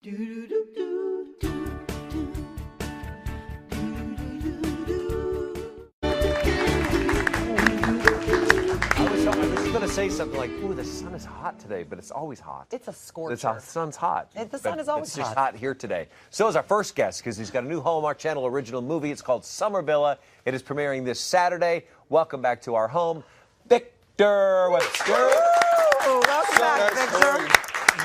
Going to say something like, "Ooh, the sun is hot today," but it's always hot. It's a scorcher. The sun's hot. The sun is always hot. It's just hot here today. So is our first guest, because he's got a new Hallmark Channel original movie. It's called Summer Villa. It is premiering this Saturday. Welcome back to our home, Victor Webster. Welcome back, Victor.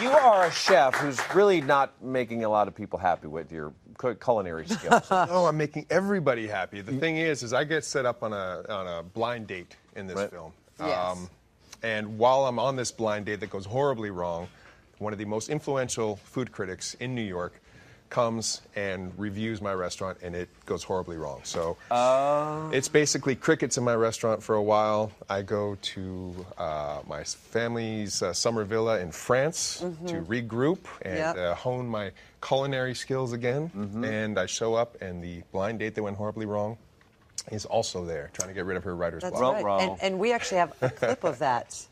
You are a chef who's really not making a lot of people happy with your culinary skills. Oh, I'm making everybody happy. The thing is I get set up on a blind date in this film. Yes. And while I'm on this blind date that goes horribly wrong, one of the most influential food critics in New York comes and reviews my restaurant, and it goes horribly wrong. So it's basically crickets in my restaurant for a while. I go to my family's summer villa in France to regroup and hone my culinary skills again. And I show up, and the blind date that went horribly wrong is also there, trying to get rid of her writer's block. Right. And we actually have a clip of that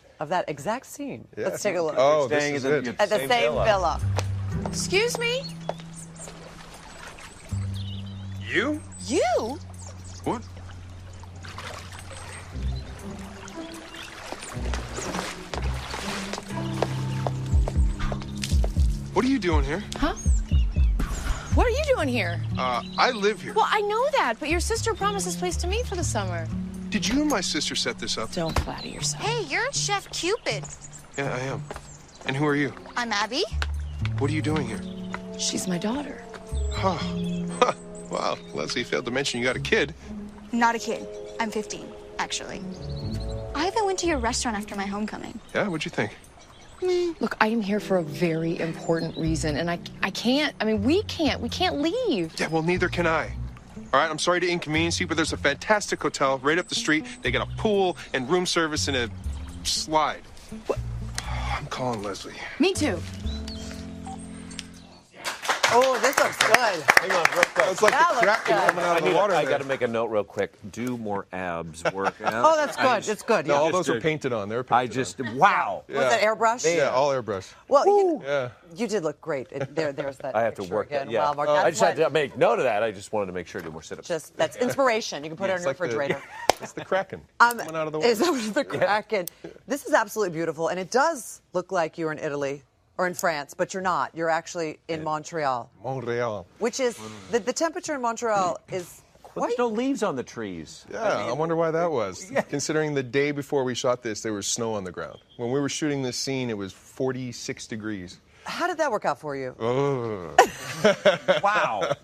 exact scene. Yeah. Let's take a look. Oh, this is it. At the same villa. Excuse me? You? You? What? What are you doing here? Huh? What are you doing here? I live here. Well, I know that, but your sister promised this place to me for the summer. Did you and my sister set this up? Don't flatter yourself. Hey, you're Chef Cupid. Yeah, I am. And who are you? I'm Abby. What are you doing here? She's my daughter. Huh. Wow, Leslie failed to mention you got a kid. Not a kid. I'm 15, actually. I even went to your restaurant after my homecoming. Yeah, what'd you think? Look, I am here for a very important reason, and I can't, we can't leave. Yeah, well, neither can I. All right, I'm sorry to inconvenience you, but there's a fantastic hotel right up the street. They got a pool and room service and a slide. What? I'm calling Leslie. Me too. Oh, this looks good. Hang on, real quick. It's like That the looks Kraken good. coming out of the water. I got to make a note real quick. Do more abs workout. Oh, that's good. It's good. No, Yeah. all those are painted on. They're painted on. Wow. Was that airbrush? Yeah, all airbrush. Well, Yeah. you did look great. There's that. I have to picture work again. that. Yeah. Wow, Mark, I that's just had what- to make note of that. I just wanted to make sure to do more sit-ups. that's inspiration. You can put it on It's your like the- refrigerator. It's the Kraken coming out of the water. Is that the Kraken? This is absolutely beautiful, and it does look like you're in Italy or in France, but you're not. You're actually in Montreal, Montreal. which is the temperature in Montreal is Well, quite. there's no leaves on the trees. Yeah, I wonder why that was. Considering the day before we shot this, there was snow on the ground. When we were shooting this scene, it was 46 degrees. How did that work out for you? Oh. Wow.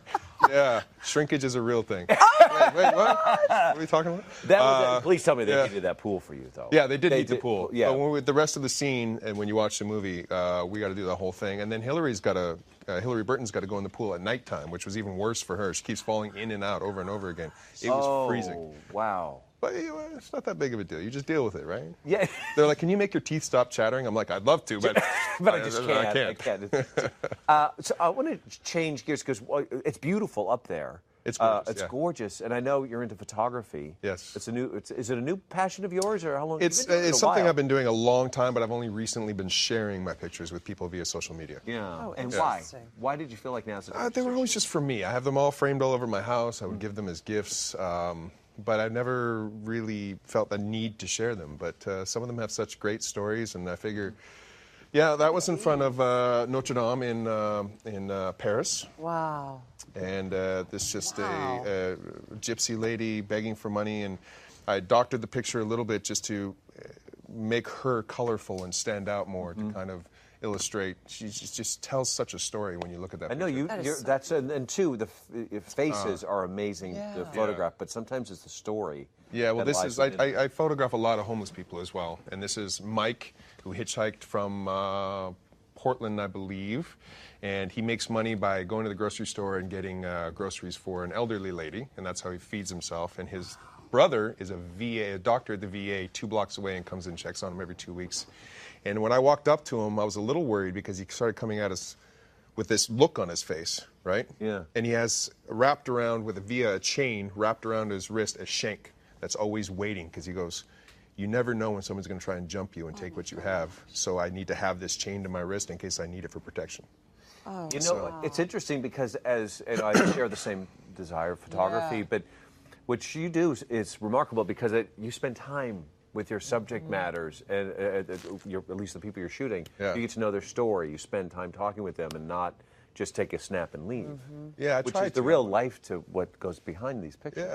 Yeah, shrinkage is a real thing. Oh Wait, what? What are we talking about? That was please tell me they yeah. heated that pool for you, though. Yeah, they did heat the pool. Yeah. But when the rest of the scene, and when you watch the movie, we got to do the whole thing. And then Hillary Burton's got to go in the pool at nighttime, which was even worse for her. She keeps falling in and out over and over again. It was freezing. Wow. But it's not that big of a deal. You just deal with it, right? Yeah. They're like, can you make your teeth stop chattering? I'm like, I'd love to, but, But I just can't. I can't. So I want to change gears because it's beautiful up there. It's gorgeous, It's yeah. gorgeous, and I know you're into photography. Yes. Is it a new passion of yours, or how long? It's you've been doing it a something while. I've been doing a long time, but I've only recently been sharing my pictures with people via social media. Yeah. Oh, And why? interesting. Why did you feel like now's the time? They were always just for me. I have them all framed all over my house. I would give them as gifts, but I've never really felt the need to share them. But some of them have such great stories, and I figure, yeah, that was in front of Notre Dame in Paris. Wow. And this just a gypsy lady begging for money, and I doctored the picture a little bit just to make her colorful and stand out more, to kind of illustrate. She just tells such a story when you look at that I know picture. and two, the faces are amazing to photograph, but sometimes it's the story. Yeah, well, that this lies is, within it. I photograph a lot of homeless people as well, and this is Mike, who hitchhiked from Portland, I believe, and he makes money by going to the grocery store and getting groceries for an elderly lady, and that's how he feeds himself. And his brother is a doctor at the VA 2 blocks away, and comes and checks on him every 2 weeks. And when I walked up to him, I was a little worried because he started coming at us with this look on his face, right? Yeah. And he has wrapped around via a chain wrapped around his wrist a shank that's always waiting, because he goes, you never know when someone's going to try and jump you and take what you have, so I need to have this chain to my wrist in case I need it for protection. You know, it's interesting because and I share the same desire for photography, but what you do is remarkable because you spend time with your subject matters and at least the people you're shooting. Yeah. You get to know their story. You spend time talking with them and not just take a snap and leave. Yeah, I which try is the to. real life to what goes behind these pictures.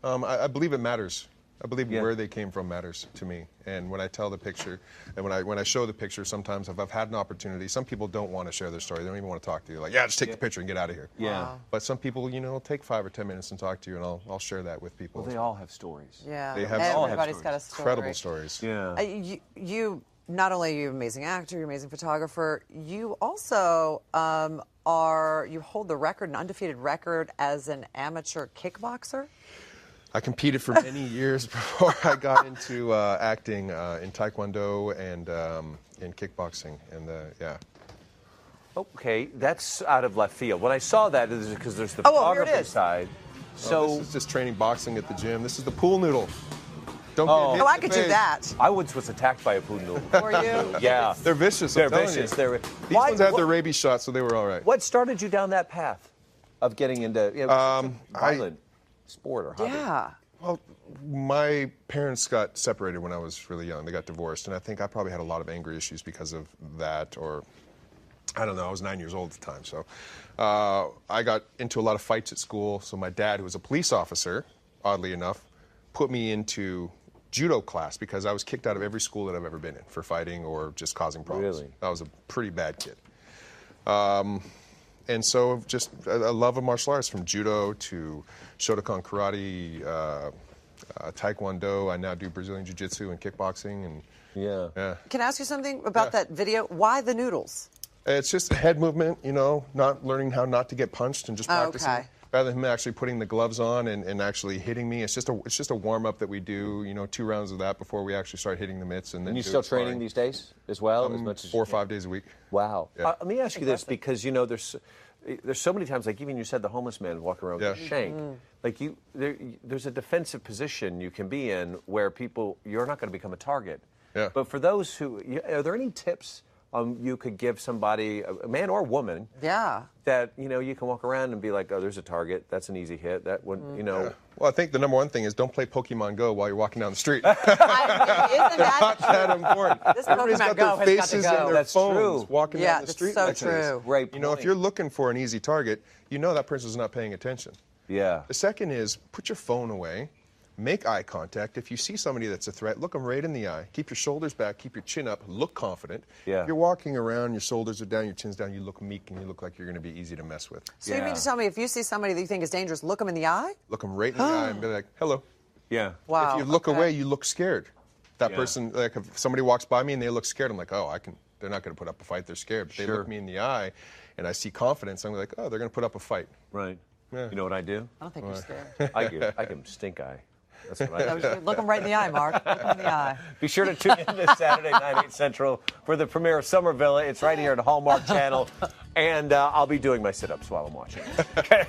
Yeah. I believe it matters. I believe where they came from matters to me. And when I tell the picture, and when I show the picture, sometimes if I've had an opportunity, some people don't want to share their story. They don't even want to talk to you. Like, yeah, just take the picture and get out of here. Yeah. Wow. But some people, take 5 or 10 minutes and talk to you, and I'll share that with people. Well, they all have stories. Yeah. They have Everybody's got a story. incredible stories. Yeah. You not only are you an amazing actor, you're an amazing photographer, you also you hold the record, an undefeated record as an amateur kickboxer. I competed for many years before I got into acting in Taekwondo and in kickboxing, and yeah. Okay, that's out of left field. When I saw that, it was because there's the Oh, well, here it photography is. side. So this is just training boxing at the gym. This is the pool noodle. Don't Oh. get hit Oh, I in the could do face. that. I once was attacked by a poodle. Were you? Yeah. They're vicious. They're I'm telling vicious. you. They're These Why- ones had what- their rabies shot, so they were all right. What started you down that path of getting into violent sport or hobby? Yeah. Well, my parents got separated when I was really young. They got divorced, and I think I probably had a lot of anger issues because of that, or I don't know. I was 9 years old at the time, so I got into a lot of fights at school. So my dad, who was a police officer, oddly enough, put me into judo class because I was kicked out of every school that I've ever been in for fighting or just causing problems. Really? I was a pretty bad kid. And so just a love of martial arts, from judo to Shotokan karate, Taekwondo. I now do Brazilian jiu-jitsu and kickboxing. And Yeah. Can I ask you something about that video? Why the noodles? It's just a head movement, not learning how not to get punched and just practicing. Okay. Rather than him actually putting the gloves on and actually hitting me, it's just a warm-up that we do, 2 rounds of that before we actually start hitting the mitts. And then And you do still sparring. training these days as well? As much as 4 or you 5 days a week. Wow. Yeah. Let me ask you this, because there's so many times, like even you said, the homeless man walking around with a shank. Like there's a defensive position you can be in where you're not going to become a target. Yeah. But for those are there any tips you could give somebody, a man or woman, Yeah. that you can walk around and be like, oh, there's a target, that's an easy hit, that would Yeah. Well, I think the number one thing is don't play Pokemon Go while you're walking down the street. Isn't that Not that important. This Everybody's Pokemon got Go their has got to faces go. and their That's phones true. walking Yeah, down the that's street. so like this. true. Great If point. you're looking for an easy target, that person's not paying attention. Yeah. The second is put your phone away, make eye contact. If you see somebody that's a threat, look them right in the eye. Keep your shoulders back, keep your chin up, look confident. Yeah. If you're walking around, your shoulders are down, your chin's down, you look meek and you look like you're going to be easy to mess with. So you mean to tell me if you see somebody that you think is dangerous, look them in the eye? Look them right in the eye and be like, hello. Yeah. Wow. If you look okay. away, you look scared. That Yeah. person, like if somebody walks by me and they look scared, I'm like, they're not going to put up a fight, they're scared. But they Sure. look me in the eye and I see confidence, I'm like, oh, they're going to put up a fight. Right. Yeah. You know what I do? I don't think you're scared. I give them stink eye. That's what I do. Look them right in the eye, Mark. Look them in the eye. Be sure to tune in this Saturday, 9, 8 Central, for the premiere of Summer Villa. It's right here at Hallmark Channel. And I'll be doing my sit-ups while I'm watching it. Okay.